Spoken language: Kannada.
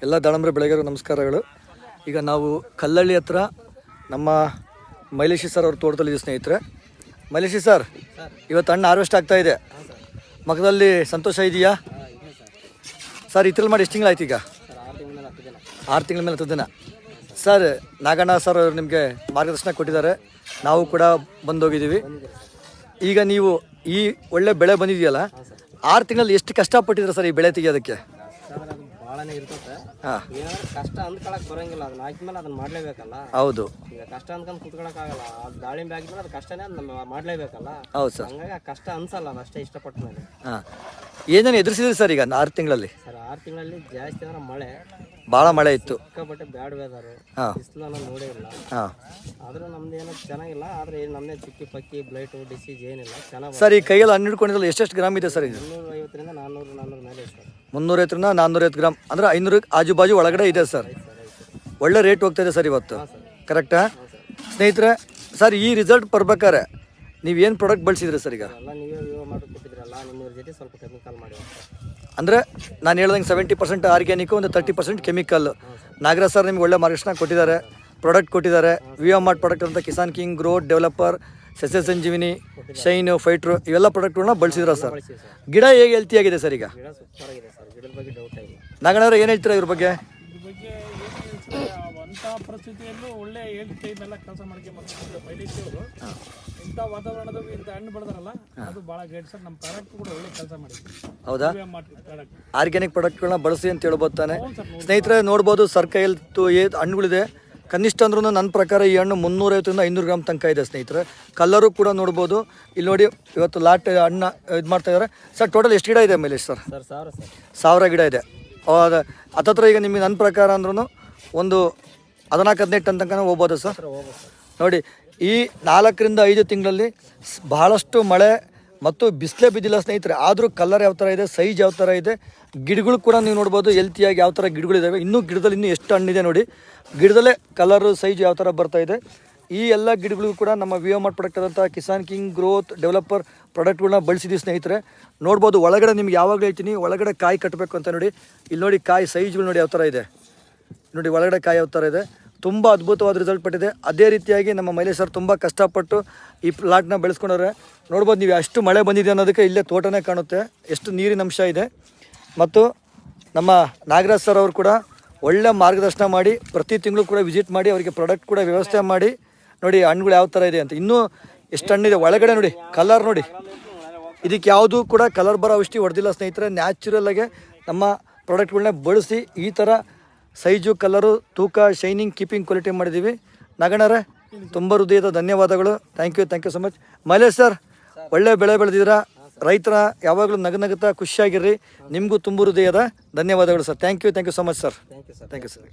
ಎಲ್ಲ ದಾಳಂಬ್ರೆ ಬೆಳೆಗಾರರು ನಮಸ್ಕಾರಗಳು. ಈಗ ನಾವು ಕಲ್ಲಳ್ಳಿ ಹತ್ರ ನಮ್ಮ ಮೈಲೇಶಿ ಸರ್ ಅವ್ರ ತೋಟದಲ್ಲಿದ್ದೀವಿ ಸ್ನೇಹಿತರೆ. ಮೈಲೇಶಿ ಸರ್, ಇವತ್ತು ಹಣ್ಣು ಹಾರ್ವೆಸ್ಟ್ ಆಗ್ತಾ ಇದೆ, ಮಗದಲ್ಲಿ ಸಂತೋಷ ಇದೆಯಾ ಸರ್? ಇದ್ರಲ್ಲಿ ಮಾಡಿ ಎಷ್ಟು ತಿಂಗಳಾಯ್ತು? ಈಗ 6 ತಿಂಗಳ ಮೇಲೆ 10 ದಿನ. ಸರ್, ನಾಗಣ್ಣ ಸರ್ ಅವರು ನಿಮಗೆ ಮಾರ್ಗದರ್ಶನ ಕೊಟ್ಟಿದ್ದಾರೆ, ನಾವು ಕೂಡ ಬಂದೋಗಿದ್ದೀವಿ. ಈಗ ನೀವು ಈ ಒಳ್ಳೆ ಬೆಳೆ ಬಂದಿದೆಯಲ್ಲ, 6 ತಿಂಗಳಲ್ಲಿ ಎಷ್ಟು ಕಷ್ಟಪಟ್ಟಿದ್ರೆ ಸರ್ ಈ ಬೆಳೆ ತೆಗಿಯೋದಕ್ಕೆ? ಭಾಳನೇ ಇರ್ತದೆ. ಕಷ್ಟ ಅಂದ್ಕೊಳಕ್ ಬರಂಗಿಲ್ಲ, ಅದನ್ನ ಹಾಕಿದ್ಮೇಲೆ ಅದನ್ನ ಮಾಡ್ಲೇಬೇಕಲ್ಲ. ಹೌದು, ಈಗ ಕಷ್ಟ ಅಂದ್ಕೊಂಡು ಕುತ್ಕೊಳಕ್ ಆಗಲ್ಲ. ಅದು ದಾಳಿಂಬೆ ಹಾಕಿದ್ಮೇಲೆ ಅದು ಕಷ್ಟನೇ, ಅದನ್ನ ಮಾಡ್ಲೇಬೇಕಲ್ಲ. ಹೌದು ಸರ್. ಹಂಗಾಗಿ ಆ ಕಷ್ಟ ಅನ್ಸಲ್ಲ, ಅದು ಅಷ್ಟೇ ಇಷ್ಟಪಟ್ಟ ಮೇಲೆ. ಏನೇನು ಎದುರಿಸಿದ್ರಿ ಸರ್ ಈಗ 6 ತಿಂಗಳಲ್ಲಿ? ಸರ್, 6 ತಿಂಗಳಲ್ಲಿ ಜಾಸ್ತಿ ಅಂದ್ರೆ ಮಳೆ, ಭಾಳ ಮಳೆ ಇತ್ತು, ಸಿಕ್ಕಾಪಟ್ಟೆ ಬ್ಯಾಡ್ ವೆದರ್, ಬಿಸಿಲು ನೋಡೇ ಇಲ್ಲ. ಆದ್ರೂ ನಮ್ದು ಏನೋ ಚೆನ್ನಾಗಿಲ್ಲ. ಆದ್ರೆ ನಮ್ದೇ ಚಿಕ್ಕಿ ಪಕ್ಕಿ ಬ್ಲೈಟು ಡಿಸೀಸ್ ಏನಿಲ್ಲ, ಚೆನ್ನಾಗಿ. ಸರ್, ಈ ಕೈಯಲ್ಲಿ ಹಣ್ಣು ಹಿಡ್ಕೊಂಡಿದ್ದಲ್ಲ, ಎಷ್ಟೆಷ್ಟು ಗ್ರಾಮ್ ಇದೆ ಸರ್ ಇದು? 350ರಿಂದ 400 ಮೇಲೆ ಇದೆ ಸರ್. 350ರಿಂದ 450 ಗ್ರಾಮ್ ಅಂದ್ರೆ 500 ಆಜು ಬಾಜು ಒಳಗಡೆ ಇದೆ ಸರ್. ಒಳ್ಳೆ ರೇಟ್ ಹೋಗ್ತಾ ಇದೆ ಸರ್ ಇವತ್ತು, ಕರೆಕ್ಟಾ ಸ್ನೇಹಿತರೆ? ಸರ್, ಈ ರಿಸಲ್ಟ್ ಬರ್ಬೇಕಾರೆ ನೀವೇನು ಪ್ರಾಡಕ್ಟ್ ಬಳಸಿದ್ರಿ ಸರ್? ಈಗ ಎಲ್ಲ ನೀವೇ ಮಾಡಿ ಕೊಟ್ಟಿದ್ರಲ್ಲ, ನಿಮ್ಮ ಜೊತೆ ಸ್ವಲ್ಪ ಕೆಮಿಕಲ್ ಮಾಡಿ. ಅಂದರೆ ನಾನು ಹೇಳ್ದಂಗೆ 70% ಆರ್ಗ್ಯಾನಿಕ್, ಒಂದು 30% ಕೆಮಿಕಲ್. ನಾಗರಾಜ್ ಸರ್ ನಿಮ್ಗೆ ಒಳ್ಳೆ ಮಾರ್ಗದರ್ಶನ ಕೊಟ್ಟಿದ್ದಾರೆ, ಪ್ರಾಡಕ್ಟ್ ಕೊಟ್ಟಿದ್ದಾರೆ. ವಿಯೋಮಾರ್ಟ್ ಪ್ರಾಡಕ್ಟ್ ಅಂತ ಕಿಸಾನ್ ಕಿಂಗ್, ಗ್ರೋತ್, ಡೆವಲಪರ್, ಸಸ್ಯ ಸಂಜೀವಿನಿ, ಶೈನು, ಫೈಟ್ರು ಇವೆಲ್ಲ ಪ್ರಾಡಕ್ಟ್ಗಳನ್ನ ಬಳಸಿದ್ರ ಸರ್. ಗಿಡ ಹೇಗೆ ಹೆಲ್ತಿ ಆಗಿದೆ ಸರ್? ಈಗ ನಾಗಣ್ಣವ್ರೆ ಏನು ಹೇಳ್ತೀರಾ ಇದ್ರ ಬಗ್ಗೆ? ಪರಿಸ್ಥಿತಿಯಲ್ಲೂ ಒಳ್ಳೆ ಟೈಮೆಲ್ಲ ಕೆಲಸ ಮಾಡ್ಕೊಂಡು ಮೈಲೇಜಿಯವರು ಇಂಥ ವಾತಾವರಣದಾಗ ಇಂಥ ಹಣ್ಣು ಬೆಳೆದಾರಲ್ಲ, ಅದು ಭಾಳ ಗ್ರೇಟ್ ಸರ್. ನಮ್ಮ ಪ್ರಾಡಕ್ಟ್ ಕೂಡ ಒಳ್ಳೆ ಕೆಲಸ ಮಾಡಿದ್ವಿ. ಹೌದಾ? ಆರ್ಗ್ಯಾನಿಕ್ ಪ್ರಾಡಕ್ಟ್ಗಳನ್ನ ಬಳಸಿ ಅಂತ ಹೇಳ್ಬೋದು ತಾನೆ ಸ್ನೇಹಿತರೆ. ನೋಡ್ಬೋದು ಸರ್ ಕೈಯಲ್ಲಿ ಹಣ್ಣುಗಳಿದೆ. ಕನಿಷ್ಠ ಅಂದ್ರೂ ನನ್ನ ಪ್ರಕಾರ ಈ ಹಣ್ಣು 350ರಿಂದ 500 ಗ್ರಾಮ್ ತನಕ ಇದೆ ಸ್ನೇಹಿತರೆ. ಕಲರು ಕೂಡ ನೋಡ್ಬೋದು. ಇಲ್ಲಿ ನೋಡಿ, ಇವತ್ತು ಲಾಟ್ ಹಣ್ಣು ಇದು ಮಾಡ್ತಾ ಇದ್ದಾರೆ ಸರ್. ಟೋಟಲ್ ಎಷ್ಟು ಗಿಡ ಇದೆ ಮೇಲೆ ಸರ್? 1000 ಗಿಡ ಇದೆ. ಹತ್ತತ್ರ ಈಗ ನಿಮಗೆ ನನ್ನ ಪ್ರಕಾರ ಅಂದ್ರೂ ಒಂದು 14-15 ಟನ್ ತನಕ ಹೋಗ್ಬೋದು ಸರ್. ನೋಡಿ, ಈ 4ರಿಂದ 5 ತಿಂಗಳಲ್ಲಿ ಬಹಳಷ್ಟು ಮಳೆ ಮತ್ತು ಬಿಸಿಲೇ ಬಿದ್ದಿಲ್ಲ ಸ್ನೇಹಿತರೆ. ಆದರೂ ಕಲರ್ ಯಾವ ಥರ ಇದೆ, ಸೈಜ್ ಯಾವ ಥರ ಇದೆ, ಗಿಡಗಳು ಕೂಡ ನೀವು ನೋಡ್ಬೋದು ಹೆಲ್ತಿಯಾಗಿ ಯಾವ ಥರ ಗಿಡಗಳಿದ್ದಾವೆ. ಇನ್ನೂ ಗಿಡದಲ್ಲಿ ಇನ್ನೂ ಎಷ್ಟು ಹಣ್ಣಿದೆ ನೋಡಿ, ಗಿಡದಲ್ಲೇ ಕಲರು ಸೈಜ್ ಯಾವ ಥರ ಬರ್ತಾ ಇದೆ. ಈ ಎಲ್ಲ ಗಿಡಗಳಿಗೂ ಕೂಡ ನಮ್ಮ ವಿಯೋಮಾರ್ಟ್ ಪ್ರಾಡಕ್ಟ್ ಆದಂಥ ಕಿಸಾನ್ ಕಿಂಗ್, ಗ್ರೋತ್, ಡೆವಲಪರ್ ಪ್ರಾಡಕ್ಟ್ಗಳನ್ನ ಬಳಸಿದ್ದೀವಿ ಸ್ನೇಹಿತರೆ. ನೋಡ್ಬೋದು ಒಳಗಡೆ ನಿಮ್ಗೆ ಯಾವಾಗಲೂ ಹೇಳ್ತೀನಿ, ಒಳಗಡೆ ಕಾಯಿ ಕಟ್ಟಬೇಕು ಅಂತ. ನೋಡಿ, ಇಲ್ಲಿ ನೋಡಿ ಕಾಯಿ ಸೈಜ್ಗಳು ನೋಡಿ ಯಾವ ಥರ ಇದೆ. ನೋಡಿ ಒಳಗಡೆ ಕಾಯಿ ಯಾವ ಥರ ಇದೆ. ತುಂಬ ಅದ್ಭುತವಾದ ರಿಸಲ್ಟ್ ಪಟ್ಟಿದೆ. ಅದೇ ರೀತಿಯಾಗಿ ನಮ್ಮ ಮೈಲೇಶ್ ಸರ್ ತುಂಬ ಕಷ್ಟಪಟ್ಟು ಈ ಪ್ಲಾಟ್ನ ಬೆಳೆಸ್ಕೊಂಡವ್ರೆ. ನೋಡ್ಬೋದು ನೀವು, ಅಷ್ಟು ಮಳೆ ಬಂದಿದೆ ಅನ್ನೋದಕ್ಕೆ ಇಲ್ಲೇ ತೋಟನೇ ಕಾಣುತ್ತೆ, ಎಷ್ಟು ನೀರಿನ ಅಂಶ ಇದೆ. ಮತ್ತು ನಮ್ಮ ನಾಗರಾಜ್ ಸರ್ ಅವರು ಕೂಡ ಒಳ್ಳೆ ಮಾರ್ಗದರ್ಶನ ಮಾಡಿ, ಪ್ರತಿ ತಿಂಗಳು ಕೂಡ ವಿಸಿಟ್ ಮಾಡಿ ಅವರಿಗೆ ಪ್ರಾಡಕ್ಟ್ ಕೂಡ ವ್ಯವಸ್ಥೆ ಮಾಡಿ. ನೋಡಿ ಹಣ್ಣುಗಳು ಯಾವ ಥರ ಇದೆ ಅಂತ. ಇನ್ನೂ ಎಷ್ಟು ಹಣ್ಣಿದೆ ಒಳಗಡೆ ನೋಡಿ, ಕಲರ್ ನೋಡಿ. ಇದಕ್ಕೆ ಯಾವುದೂ ಕೂಡ ಕಲರ್ ಬರೋ ಔಷಧಿ ಹೊಡೆದಿಲ್ಲ ಸ್ನೇಹಿತರೆ. ನ್ಯಾಚುರಲ್ಲಾಗೆ ನಮ್ಮ ಪ್ರಾಡಕ್ಟ್ಗಳನ್ನ ಬಳಸಿ ಈ ಥರ ಸೈಜು, ಕಲರು, ತೂಕ, ಶೈನಿಂಗ್, ಕೀಪಿಂಗ್ ಕ್ವಾಲಿಟಿ ಮಾಡಿದ್ದೀವಿ. ನಾಗಣ್ಣರೇ, ತುಂಬ ಹೃದಯದ ಧನ್ಯವಾದಗಳು. Thank you so much. Mailesh sir, ಒಳ್ಳೆ ಬೆಳೆ ಬೆಳೆದಿದ್ದೀರಾ. ರೈತರ ಯಾವಾಗಲೂ ನಗುತ್ತಾ ಖುಷಿಯಾಗಿರ್ರಿ. ನಿಮಗೂ ತುಂಬ ಹೃದಯದ ಧನ್ಯವಾದಗಳು sir. Thank you so much sir. Thank you sir.